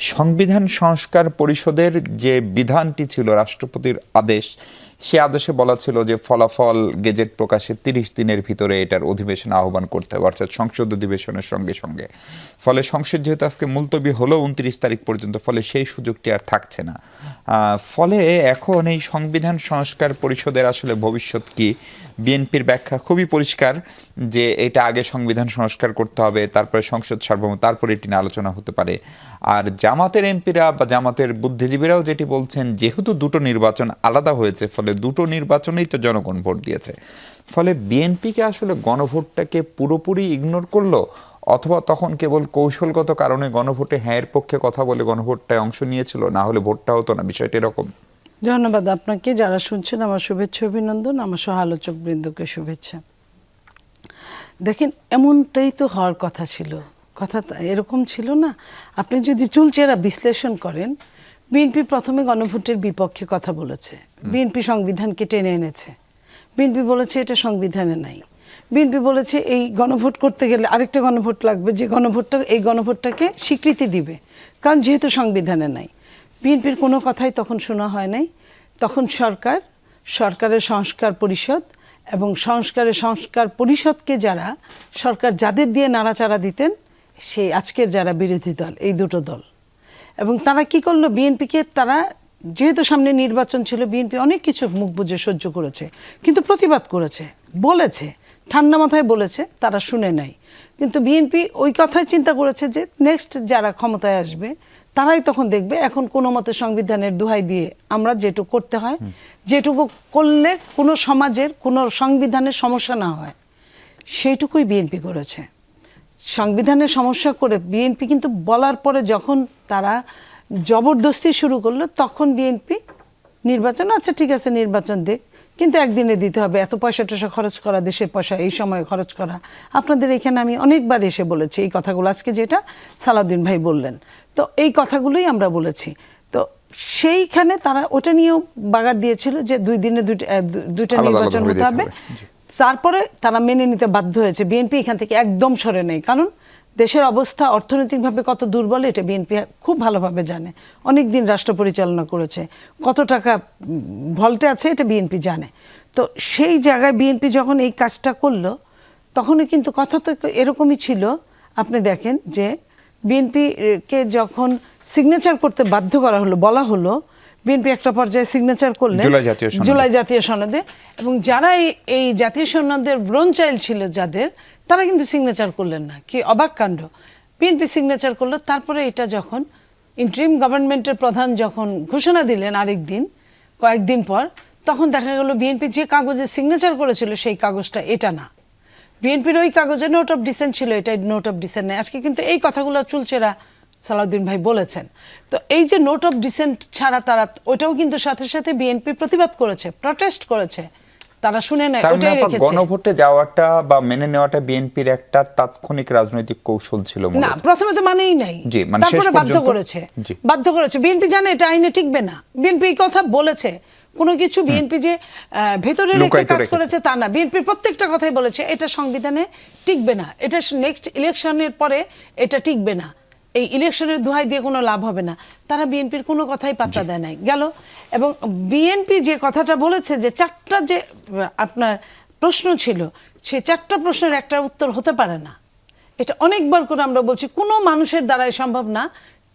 সংবিধান সংস্কার পরিষদের যে বিধানটি ছিল রাষ্ট্রপতির আদেশ, সে আদেশে বলা ছিল যে ফলাফল গেজেট প্রকাশের ৩০ দিনের ভিতরে এটার অধিবেশন আহ্বান করতে হবে, অর্থাৎ সংসদ অধিবেশনের সঙ্গে সঙ্গে। ফলে সংসদ যেহেতু আজকে মুলতবি হলো ২৯ তারিখ পর্যন্ত, ফলে সেই সুযোগটি আর থাকছে না। ফলে এখন এই সংবিধান সংস্কার পরিষদের আসলে ভবিষ্যৎ কি? বিএনপির ব্যাখ্যা খুবই পরিষ্কার যে এটা আগে সংবিধান সংস্কার করতে হবে, তারপরে সংসদ সার্বভৌম, তারপরে এটি নিয়ে আলোচনা হতে পারে। আর জামাতের এমপিরা বা জামাতের বুদ্ধিজীবীরাও যেটি বলছেন, যেহেতু দুটো নির্বাচন আলাদা হয়েছে, ফলে দুটো নির্বাচনেই তো জনগণ ভোট দিয়েছে। ফলে বিএনপিকে আসলে গণভোটটাকে পুরোপুরি ইগনোর করলো, অথবা তখন কেবল কৌশলগত কারণে গণভোটে হ্যাঁয়ের পক্ষে কথা বলে গণভোটটায় অংশ নিয়েছিল, না হলে ভোটটা হতো না। বিষয়টা এরকম। ধন্যবাদ আপনাকে। যারা শুনছেন আমার শুভেচ্ছা অভিনন্দন, আমার সহ আলোচক বৃন্দকে শুভেচ্ছা। দেখেন, এমনটাই তো হওয়ার কথা ছিল, কথা এরকম ছিল না। আপনি যদি চুলচেরা বিশ্লেষণ করেন, বিএনপি প্রথমে গণভোটের বিপক্ষে কথা বলেছে, বিএনপি সংবিধানকে টেনে এনেছে, বিএনপি বলেছে এটা সংবিধানে নাই, বিএনপি বলেছে এই গণভোট করতে গেলে আরেকটা গণভোট লাগবে, যে গণভোটটা এই গণভোটটাকে স্বীকৃতি দিবে, কারণ যেহেতু সংবিধানে নাই। বিএনপির কোনো কথাই তখন শোনা হয় নাই। তখন সরকারের সংস্কার পরিষদ এবং সংস্কার পরিষদকে সরকার যাদের দিয়ে নাড়াচাড়া দিতেন, সেই আজকের যারা বিরোধী দল, এই দুটো দল। এবং তারা কি করলো, বিএনপিকে তারা, যেহেতু সামনে নির্বাচন ছিল, বিএনপি অনেক কিছু মুখ বুজে সহ্য করেছে, কিন্তু প্রতিবাদ করেছে, বলেছে, ঠান্ডা মাথায় বলেছে, তারা শুনে নাই। কিন্তু বিএনপি ওই কথাই চিন্তা করেছে যে নেক্সট যারা ক্ষমতায় আসবে তারাই তখন দেখবে, এখন কোনো মতে সংবিধানের দোহাই দিয়ে আমরা যেটুকু করতে হয়, যেটুকু করলে কোনো সমাজের কোনো সংবিধানের সমস্যা না হয়, সেইটুকুই বিএনপি করেছে। সংবিধানের সমস্যা করে বিএনপি কিন্তু বলার পরে যখন তারা জবরদস্তি শুরু করলো, তখন বিএনপি নির্বাচন, আচ্ছা ঠিক আছে নির্বাচন দিক, কিন্তু একদিনে দিতে হবে, এত পয়সা টয়সা খরচ করা, দেশের পয়সা এই সময় খরচ করা। আপনাদের এখানে আমি অনেকবার এসে বলেছি এই কথাগুলো, আজকে যেটা সালাউদ্দিন ভাই বললেন, তো এই কথাগুলোই আমরা বলেছি। তো সেইখানে তারা ওটা নিয়েও বাগার দিয়েছিল যে 2 দিনে দুইটা নির্বাচন হতে হবে। তারপরে তারা মেনে নিতে বাধ্য হয়েছে। বিএনপি এখান থেকে একদম সরে নেই, কারণ দেশের অবস্থা অর্থনৈতিকভাবে কত দুর্বল এটা বিএনপি খুব ভালোভাবে জানে। অনেক দিন রাষ্ট্র পরিচালনা করেছে, কত টাকা ভল্টে আছে এটা বিএনপি জানে। তো সেই জায়গায় বিএনপি যখন এই কাজটা করলো, তখনই কিন্তু কথা তো এরকমই ছিল। আপনি দেখেন যে বিএনপিকে যখন সিগনেচার করতে বাধ্য করা হলো, বলা হলো, বিএনপি একটা পর্যায়ে সিগনেচার করলেন জুলাই জাতীয় সনদে, এবং যারা এই জাতীয় সনদের ব্রোনচাইল্ড ছিল যাদের, তারা কিন্তু সিগনেচার করলেন না। কি অবাক কাণ্ড! বিএনপি সিগনেচার করলো। তারপরে এটা যখন ইন্টারিম গভর্নমেন্টের প্রধান যখন ঘোষণা দিলেন কয়েকদিন পর, তখন দেখা গেল বিএনপি যে কাগজে সিগনেচার করেছিল সেই কাগজটা এটা না। বিএনপির ওই কাগজে নোট অফ ডিসেন্ট ছিল, এটা নোট অফ ডিসেন্ট নেই। আজকে কিন্তু এই কথাগুলো চুলচেরা সালাউদ্দিন ভাই বলেছেন। তো এই যে নোট অফ ডিসেন্ট ছাড়া তারা, ওইটাও কিন্তু সাথে সাথে বিএনপি প্রতিবাদ করেছে, প্রটেস্ট করেছে, তারা শুনে নেয়, ওইটাই রেখেছে। গণভোটে যাওয়াটা বা মেনে নেওয়াটা বিএনপির একটা তাৎক্ষণিক রাজনৈতিক কৌশল ছিল না, প্রথমে তো মানেই নাই, তারপরে বাধ্য করেছে। বিএনপি জানে এটা আইনে টিকবে না, বিএনপি এই কথা বলেছে। কোনো কিছু বিএনপি যে ভেতরে রেখে কাজ করেছে তা না, বিএনপি প্রত্যেকটা কথাই বলেছে এটা সংবিধানে টিকবে না, এটা নেক্সট ইলেকশনের পরে এটা টিকবে না, এই ইলেকশনের দোহাই দিয়ে কোনো লাভ হবে না। তারা বিএনপির কোনো কথাই পাত্তা দেয় নাই, গেল। এবং বিএনপি যে কথাটা বলেছে যে 4টা যে আপনার প্রশ্ন ছিল, সেই 4টা প্রশ্নের একটা উত্তর হতে পারে না। এটা অনেকবার করে আমরা বলছি, কোনো মানুষের দ্বারাই সম্ভব না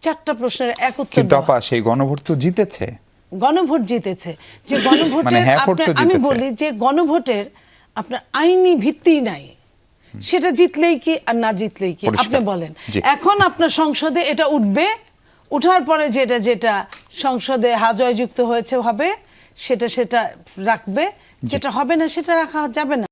4টা প্রশ্নের এক উত্তর দেওয়া। সেই গণভোট তো জিতেছে, গণভোট জিতেছে। যে গণভোটের আমি বলি যে গণভোটের আপনার আইনি ভিত্তি নাই, সেটা জিতলেই কি আর না জিতলেই কি আপনি বলেন। এখন আপনার সংসদে এটা উঠবে, উঠার পরে যেটা সংসদে জয়যুক্ত হয়েছে হবে, সেটা রাখবে, যেটা হবে না সেটা রাখা যাবে না।